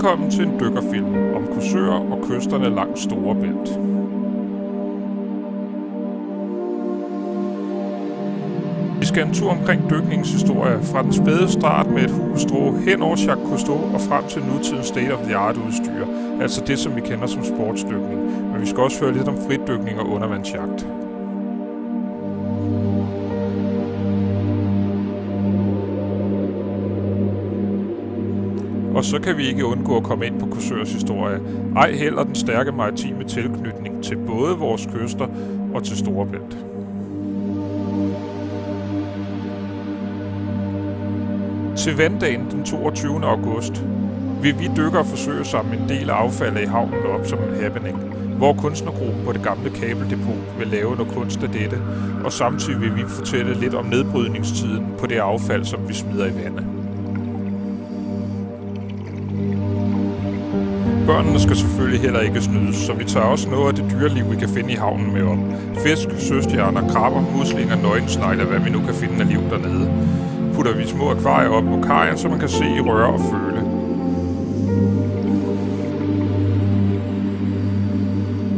Velkommen til en dykkerfilm om Korsør og kysterne langs Storebælt. Vi skal en tur omkring dykningens historie fra den spæde start med et hugstrå hen over Jacques Cousteau og frem til nutidens state-of-the-art udstyr, altså det som vi kender som sportsdykning, men vi skal også høre lidt om fridykning og undervandsjagt. Og så kan vi ikke undgå at komme ind på Korsørs historie, ej heller den stærke maritime tilknytning til både vores kyster og til Storebælt. Til vanddagen den 22. august vil vi dykkere forsøge at samle en del af affaldet i havnen op som en happening, hvor kunstnergruppen på det gamle kabeldepot vil lave noget kunst af dette, og samtidig vil vi fortælle lidt om nedbrydningstiden på det affald, som vi smider i vandet. Børnene skal selvfølgelig heller ikke snydes, så vi tager også noget af det dyreliv, vi kan finde i havnen med op. Fisk, søstjerner, krabber, muslinger, nøgensnegle, hvad vi nu kan finde af liv dernede. Putter vi små akvarier op på kajen, så man kan se, røre og føle.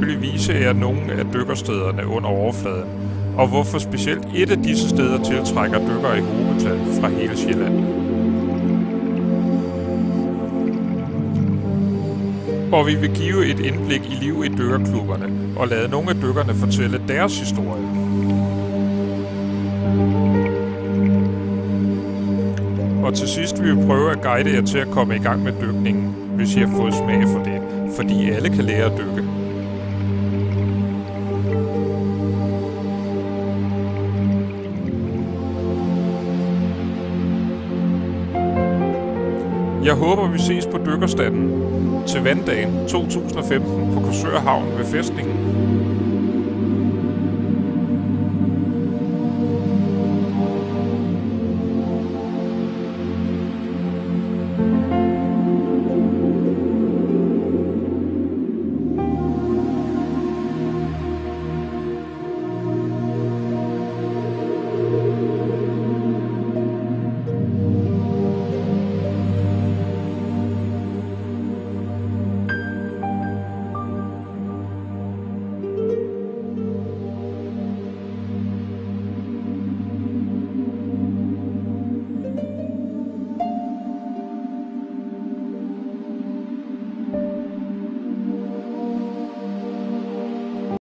Jeg vil vise jer nogle af dykkerstederne under overfladen, og hvorfor specielt et af disse steder tiltrækker dykkere i hovedtal fra hele Sjælland. Og vi vil give et indblik i livet i dykkerklubberne og lade nogle af dykkerne fortælle deres historie. Og til sidst vil vi prøve at guide jer til at komme i gang med dykningen, hvis I har fået smag for det, fordi alle kan lære at dykke. Jeg håber, vi ses på dykkerstanden til vanddagen 2015 på Korsør Havn ved fæstningen.